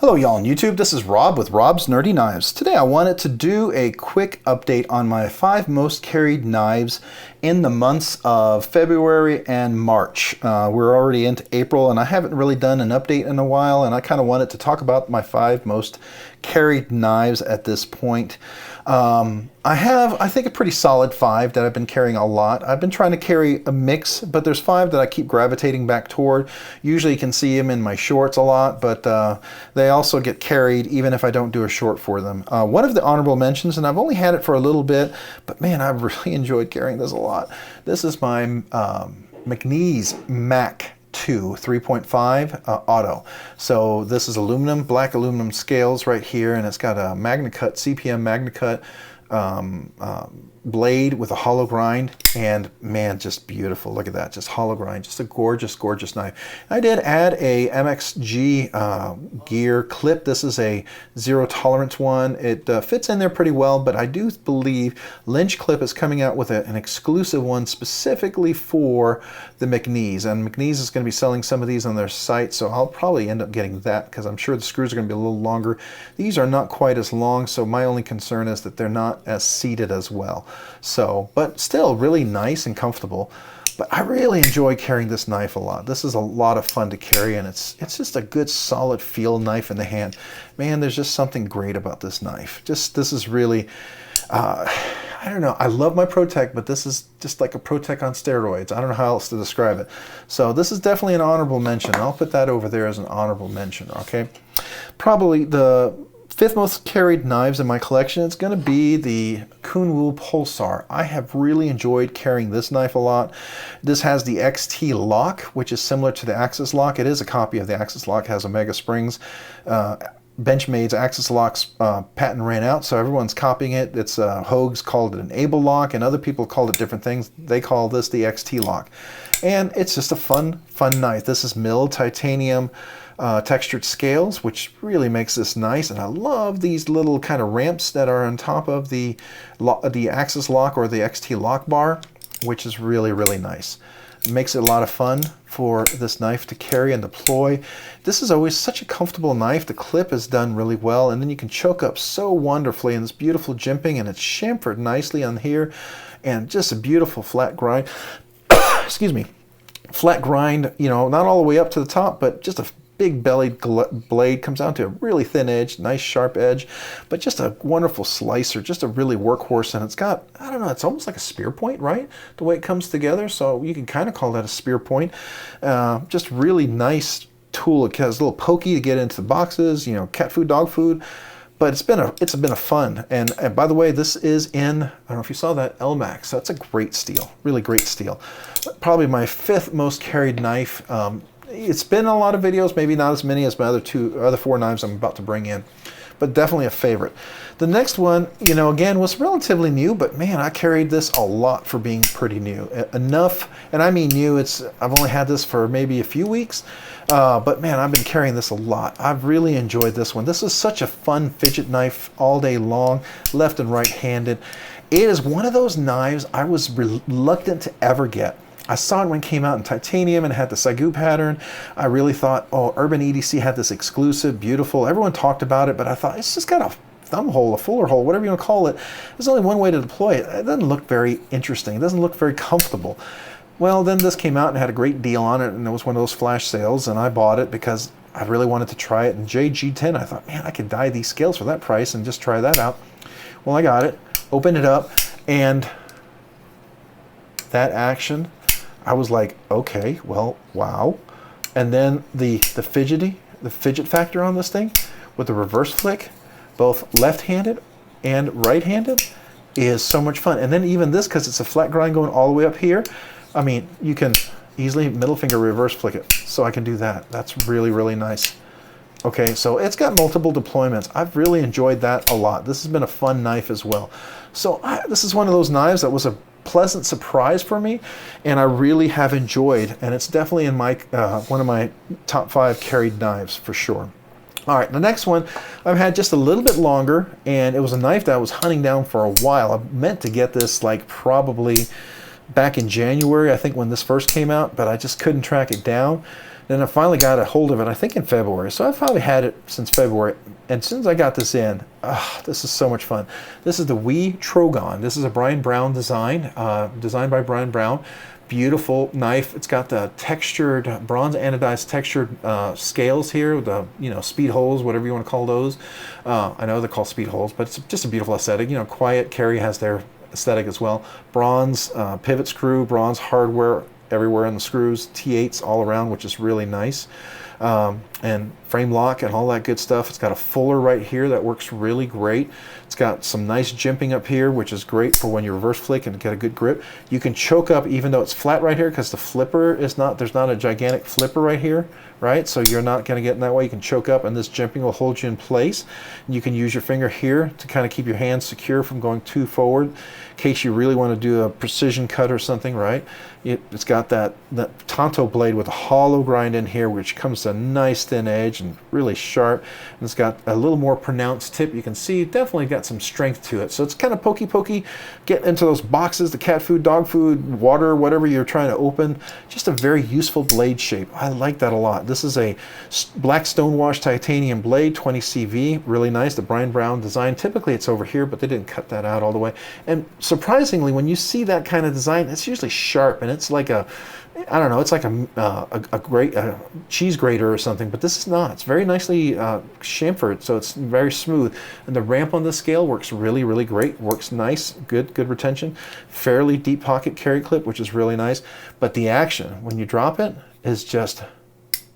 Hello y'all on YouTube, this is Rob with Rob's Nerdy Knives. Today I wanted to do a quick update on my 5 most carried knives in the months of February and March. We're already into April and I haven't really done an update in a while, and I kind of wanted to talk about my 5 most carried knives at this point. I have, I think, a pretty solid 5 that I've been carrying a lot. I've been trying to carry a mix, but there's 5 that I keep gravitating back toward. Usually you can see them in my shorts a lot, but they also get carried even if I don't do a short for them. One of the honorable mentions, and I've only had it for a little bit, but man, I've really enjoyed carrying this a lot. This is my McNeese Mac 2 3.5 auto. So this is aluminum, black aluminum scales right here, and it's got a MagnaCut, CPM MagnaCut blade with a hollow grind, and man, just beautiful. Look at that, just hollow grind, just a gorgeous, gorgeous knife. I did add a MXG gear clip. This is a zero tolerance one. It fits in there pretty well, but I do believe Lynch Clip is coming out with an exclusive one specifically for the McNeese, and McNeese is going to be selling some of these on their site, so I'll probably end up getting that because I'm sure the screws are going to be a little longer. These are not quite as long, so my only concern is that they're not as seated as well. So, but still really nice and comfortable. But I really enjoy carrying this knife a lot. This is a lot of fun to carry, and it's just a good solid feel knife in the hand. Man, there's just something great about this knife. This is really, I don't know, I love my ProTech, but this is just like a ProTech on steroids. I don't know how else to describe it. So this is definitely an honorable mention. I'll put that over there as an honorable mention, okay? Probably the 5th most carried knives in my collection, it's going to be the Kunwu Pulsar. I have really enjoyed carrying this knife a lot. This has the XT lock, which is similar to the Axis lock. It is a copy of the Axis lock, it has Omega springs. Benchmade's Axis lock's patent ran out, so everyone's copying it. It's Hogue's called it an Able lock, and other people called it different things. They call this the XT lock. And it's just a fun knife. This is milled titanium textured scales, which really makes this nice, and I love these little kind of ramps that are on top of the Axis lock or the XT lock bar, which is really, really nice. It makes it a lot of fun for this knife to carry and deploy. This is always such a comfortable knife. The clip is done really well, and then you can choke up so wonderfully in this beautiful jimping, and it's chamfered nicely on here, and just a beautiful flat grind. Excuse me. Flat grind, you know, not all the way up to the top, but just a big bellied blade, comes down to a really thin edge, nice sharp edge, but just a wonderful slicer, just a really workhorse. And it's got, I don't know, it's almost like a spear point, right? The way it comes together, so you can kind of call that a spear point. Just really nice tool. It has a little pokey to get into the boxes, you know, cat food, dog food. But it's been a fun, and by the way, this is in, I don't know if you saw that, LMAX. That's a great steel, really great steel. Probably my 5th most carried knife. It's been a lot of videos, maybe not as many as my other 4 knives I'm about to bring in, but definitely a favorite. The next one, you know, again, was relatively new, but man, I carried this a lot for being pretty new. Enough, and I mean new, I've only had this for maybe a few weeks, but man, I've been carrying this a lot. I've really enjoyed this one. This is such a fun fidget knife all day long, left and right handed. It is one of those knives I was reluctant to ever get. I saw it when it came out in titanium and had the Saigu pattern. I really thought, oh, Urban EDC had this exclusive, beautiful. Everyone talked about it, but I thought it's just got a thumb hole, a fuller hole, whatever you want to call it. There's only one way to deploy it. It doesn't look very interesting. It doesn't look very comfortable. Well, then this came out and had a great deal on it, and it was one of those flash sales, and I bought it because I really wanted to try it. And JG10, I thought, man, I could dye these scales for that price and just try that out. Well, I got it, opened it up, and that action, I was like, okay, well, wow. And then the fidget factor on this thing with the reverse flick, both left-handed and right-handed, is so much fun. And then even this, because it's a flat grind going all the way up here, I mean, you can easily middle finger reverse flick it. So I can do that. That's really, really nice. Okay, so it's got multiple deployments. I've really enjoyed that a lot. This has been a fun knife as well. So this is one of those knives that was a pleasant surprise for me, and I really have enjoyed, and it's definitely in my one of my top 5 carried knives for sure. All right, the next one I've had just a little bit longer, and it was a knife that I was hunting down for a while. I meant to get this like probably back in January, I think, when this first came out, but I just couldn't track it down. Then I finally got a hold of it, I think in February. So I've probably had it since February. And as soon as I got this in, this is so much fun. This is the Wee Trogon. This is a Brian Brown design, designed by Brian Brown. Beautiful knife. It's got the textured, bronze anodized textured scales here, the speed holes, whatever you want to call those. I know they're called speed holes, but it's just a beautiful aesthetic. Quiet Carry has their aesthetic as well. Bronze pivot screw, bronze hardware everywhere in the screws, T8s all around, which is really nice. And frame lock and all that good stuff. It's got a fuller right here that works really great. It's got some nice jimping up here, which is great for when you reverse flick and get a good grip. You can choke up even though it's flat right here, because the flipper is not, there's not a gigantic flipper right here, right? So you're not going to get in that way. You can choke up and this jimping will hold you in place. And you can use your finger here to kind of keep your hands secure from going too forward in case you really want to do a precision cut or something, right? It's got that Tonto blade with a hollow grind in here, which comes to a nice thin edge and really sharp. And it's got a little more pronounced tip. You can see definitely got some strength to it. So it's kind of pokey, get into those boxes, the cat food, dog food, water, whatever you're trying to open. Just a very useful blade shape. I like that a lot. This is a black stonewash titanium blade, 20 CV, really nice. The Brian Brown design. Typically it's over here, but they didn't cut that out all the way. And surprisingly, when you see that kind of design, it's usually sharp and it's like a, I don't know, it's like a great cheese grater or something, but this is not. It's very nicely chamfered, so it's very smooth. And the ramp on this scale works really, really great. Works nice, good retention. Fairly deep pocket carry clip, which is really nice. But the action, when you drop it, is just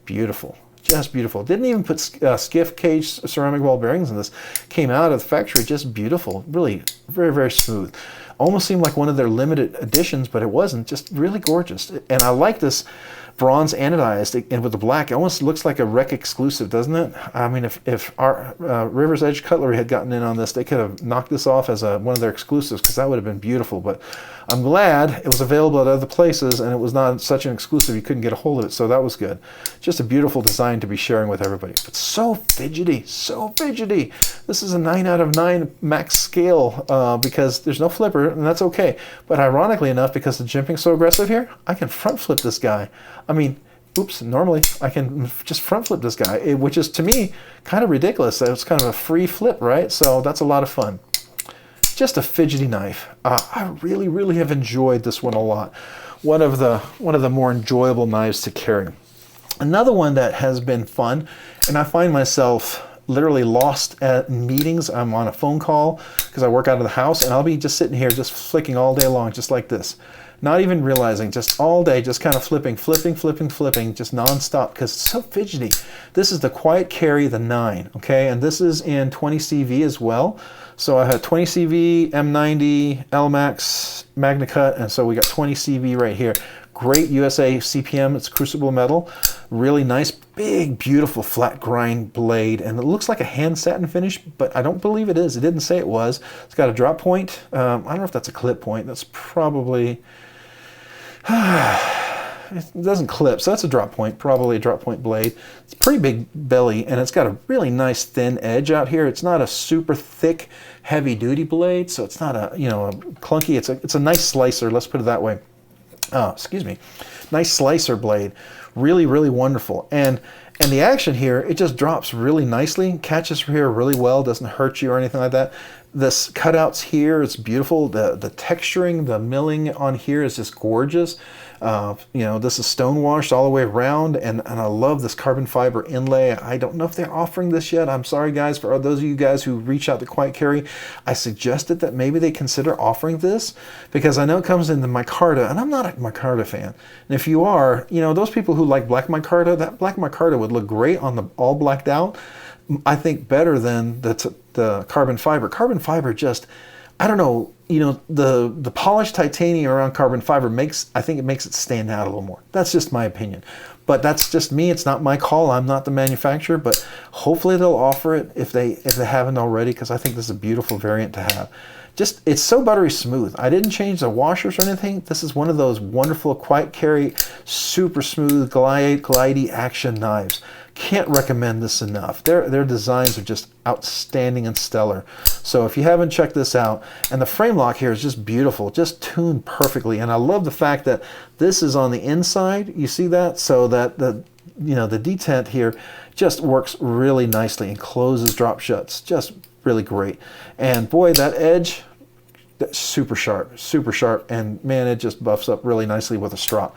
beautiful. Just beautiful. Didn't even put skiff cage ceramic ball bearings in this. Came out of the factory just beautiful. Really very, very smooth. Almost seemed like one of their limited editions, but it wasn't. Just really gorgeous. And I like this bronze anodized and with the black. It almost looks like a Rec exclusive, doesn't it? I mean, if our River's Edge Cutlery had gotten in on this, they could have knocked this off as one of their exclusives, because that would have been beautiful. But I'm glad it was available at other places and it was not such an exclusive you couldn't get a hold of it, so that was good. Just a beautiful design to be sharing with everybody. But so fidgety, so fidgety. This is a 9 out of 9 max scale because there's no flipper, and that's okay. But ironically enough, because the jimping's so aggressive here, I can front flip this guy. I mean, oops, normally I can just front flip this guy, which is to me kind of ridiculous. It's kind of a free flip, right? So that's a lot of fun. Just a fidgety knife. I really, really have enjoyed this one a lot. One of the more enjoyable knives to carry. Another one that has been fun, and I find myself literally lost at meetings. I'm on a phone call because I work out of the house, and I'll be just sitting here just flicking all day long, just like this. Not even realizing, just all day, just kind of flipping, just nonstop, because it's so fidgety. This is the Quiet Carry, the 9, okay? And this is in 20 CV as well. So I had 20 CV, M90, LMAX, Magna Cut, and so we got 20 CV right here. Great USA CPM, it's crucible metal. Really nice, big, beautiful flat grind blade. And it looks like a hand satin finish, but I don't believe it is. It didn't say it was. It's got a drop point. I don't know if that's a clip point. That's probably... it doesn't clip, so that's a drop point, probably a drop point blade. It's a pretty big belly, and it's got a really nice thin edge out here. It's not a super thick, heavy-duty blade, so it's not a, a clunky. It's a nice slicer, let's put it that way. Excuse me. Nice slicer blade. Really, really wonderful. And the action here, it just drops really nicely, catches here really well, doesn't hurt you or anything like that. This cutouts here, it's beautiful. The texturing, the milling on here is just gorgeous. This is stone washed all the way around, and I love this carbon fiber inlay. I don't know if they're offering this yet. I'm sorry, guys, for those of you guys who reach out to Quiet Carry. I suggested that maybe they consider offering this, because I know it comes in the micarta, and I'm not a micarta fan. And if you are, those people who like black micarta, that black micarta would look great on the all blacked out. I think better than the carbon fiber. Carbon fiber just, I don't know, the polished titanium around carbon fiber I think it makes it stand out a little more. That's just my opinion. But that's just me. It's not my call. I'm not the manufacturer, but hopefully they'll offer it if they haven't already, because I think this is a beautiful variant to have. Just, it's so buttery smooth. I didn't change the washers or anything. This is one of those wonderful Quiet Carry, super smooth, glidey action knives. Can't recommend this enough. Their designs are just outstanding and stellar. So if you haven't checked this out, and the frame lock here is just beautiful, just tuned perfectly. And I love the fact that this is on the inside. You see that? So that the detent here just works really nicely and closes drop shuts. Just really great. And boy, that edge, that's super sharp, and man, it just buffs up really nicely with a strop.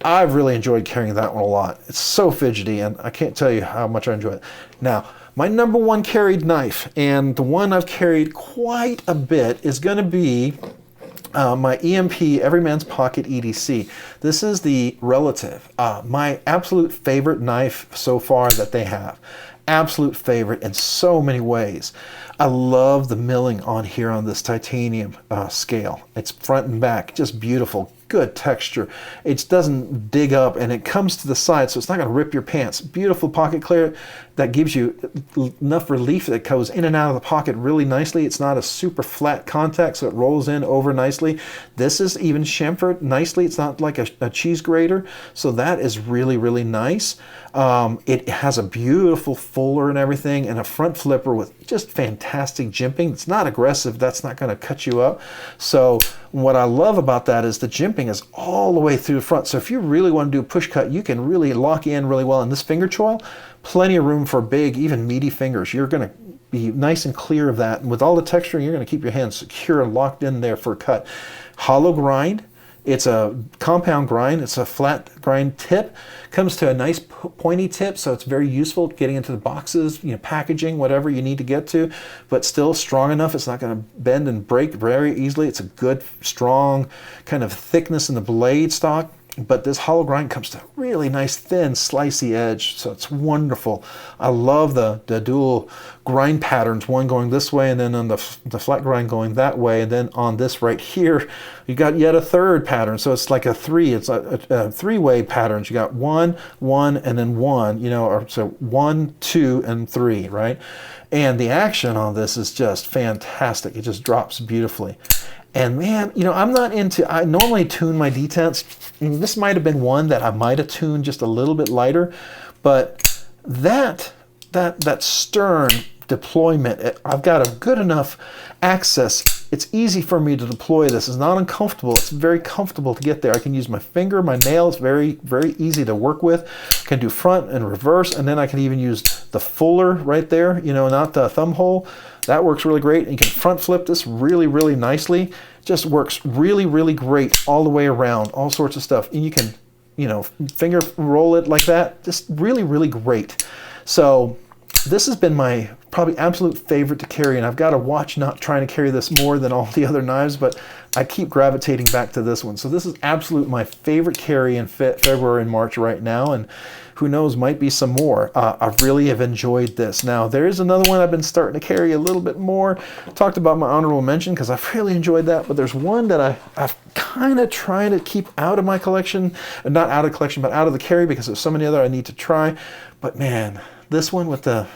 I've really enjoyed carrying that one a lot. It's so fidgety, and I can't tell you how much I enjoy it. Now, my number one carried knife, and the one I've carried quite a bit, is going to be my EMP Everyman's Pocket EDC. This is the Relative. My absolute favorite knife so far that they have. Absolute favorite in so many ways. I love the milling on here on this titanium scale. It's front and back, just beautiful, good texture. It doesn't dig up, and it comes to the side, so it's not going to rip your pants. Beautiful pocket clear that gives you enough relief that goes in and out of the pocket really nicely. It's not a super flat contact, so it rolls in over nicely. This is even chamfered nicely. It's not like a cheese grater, so that is really, really nice. It has a beautiful fuller and everything, and a front flipper with just fantastic jimping. It's not aggressive. That's not going to cut you up. So what I love about that is the jimping is all the way through the front. So if you really want to do a push cut, you can really lock in really well. In this finger choil, plenty of room for big, even meaty fingers. You're going to be nice and clear of that. And with all the texturing, you're going to keep your hands secure and locked in there for a cut. Hollow grind. It's a compound grind. It's a flat grind tip. Comes to a nice pointy tip, so it's very useful getting into the boxes, packaging, whatever you need to get to, but still strong enough. It's not going to bend and break very easily. It's a good, strong kind of thickness in the blade stock. But this hollow grind comes to a really nice, thin, slicey edge, so it's wonderful. I love the dual grind patterns, one going this way, and then on the flat grind going that way, and then on this right here, you got yet a third pattern. So it's like a three. It's a three-way patterns. You got one, and then one. So 1, 2, and 3, right? And the action on this is just fantastic. It just drops beautifully. And man, I'm not into, I normally tune my detents. This might have been one that I might have tuned just a little bit lighter, but that stern deployment, I've got a good enough access. It's easy for me to deploy this. It's not uncomfortable. It's very comfortable to get there. I can use my finger, my nail. It's very, very easy to work with. I can do front and reverse, and then I can even use the fuller right there, not the thumb hole. That works really great. And you can front flip this really, really nicely. Just works really, really great all the way around, all sorts of stuff. And you can, finger roll it like that. Just really, really great. So this has been my probably absolute favorite to carry, and I've got to watch not trying to carry this more than all the other knives, but I keep gravitating back to this one. So this is absolute my favorite carry in February and March right now, and who knows, might be some more. I really have enjoyed this. Now, there is another one I've been starting to carry a little bit more. Talked about my honorable mention because I've really enjoyed that, but there's one that I've kind of trying to keep out of my collection, not out of the collection, but out of the carry because there's so many other I need to try. But man, this one with the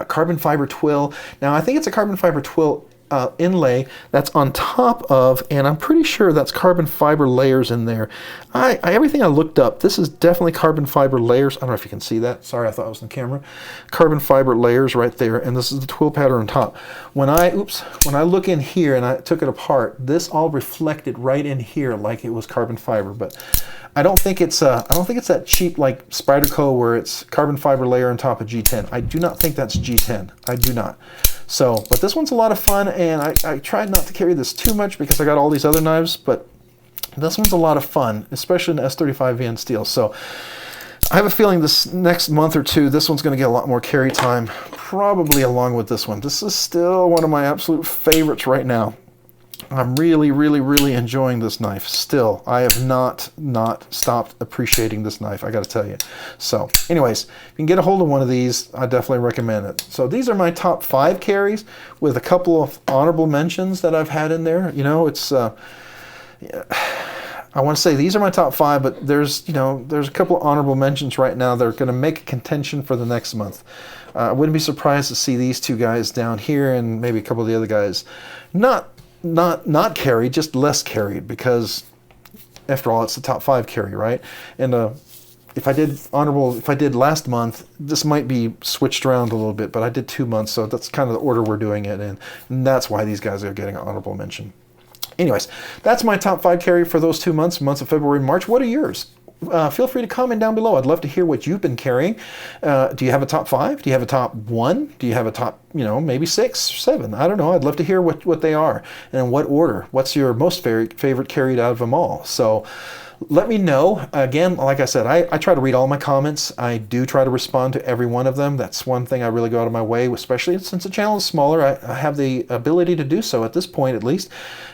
carbon fiber twill. Now, I think it's a carbon fiber twill inlay that's on top of, and I'm pretty sure that's carbon fiber layers in there. Everything I looked up, this is definitely carbon fiber layers. I don't know if you can see that. Sorry, I thought it was on camera. Carbon fiber layers right there, and this is the twill pattern on top. When I look in here and I took it apart, this all reflected right in here like it was carbon fiber, but I don't think it's that cheap like Spyderco where it's carbon fiber layer on top of G10. I do not think that's G10. I do not. So, but this one's a lot of fun, and I tried not to carry this too much because I got all these other knives, but this one's a lot of fun, especially in the S35 VN steel. So I have a feeling this next month or two, this one's going to get a lot more carry time, probably along with this one. This is still one of my absolute favorites right now. I'm really, really, really enjoying this knife still. I have not stopped appreciating this knife, I got to tell you. So anyways, if you can get a hold of one of these, I definitely recommend it. So these are my top 5 carries with a couple of honorable mentions that I've had in there. It's I want to say these are my top 5, but there's a couple of honorable mentions right now that are going to make a contention for the next month. I wouldn't be surprised to see these two guys down here and maybe a couple of the other guys not carried, just less carried, because after all, it's the top 5 carry, right? And if I did last month, this might be switched around a little bit, but I did 2 months, so that's kind of the order we're doing it in, and that's why these guys are getting an honorable mention. Anyways, that's my top 5 carry for those 2 months of February and March. What are yours? feel free to comment down below. I'd love to hear what you've been carrying. Do you have a top 5? Do you have a top 1? Do you have a top, maybe 6, 7? I don't know. I'd love to hear what they are and in what order. What's your most favorite carried out of them all? So let me know. Again, like I said, I try to read all my comments. I do try to respond to every one of them. That's one thing I really go out of my way, especially since the channel is smaller. I have the ability to do so at this point, at least,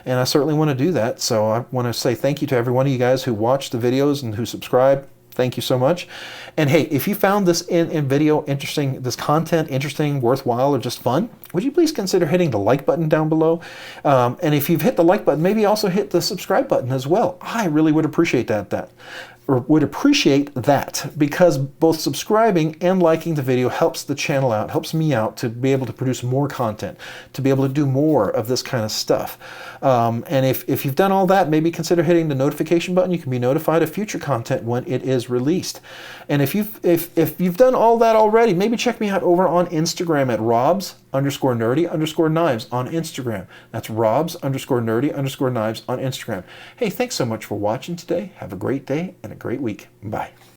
and I certainly want to do that. So I want to say thank you to every one of you guys who watch the videos and who subscribe. Thank you so much. And hey, if you found this video interesting, this content interesting, worthwhile, or just fun, would you please consider hitting the like button down below? And if you've hit the like button, maybe also hit the subscribe button as well. I really would appreciate that. Because both subscribing and liking the video helps the channel out, helps me out to be able to produce more content, to be able to do more of this kind of stuff. And if you've done all that, maybe consider hitting the notification button. You can be notified of future content when it is released. And if you've done all that already, maybe check me out over on Instagram at robs_nerdy_knives on Instagram. That's robs_nerdy_knives on Instagram. Hey, thanks so much for watching today. Have a great day and a great week. Bye.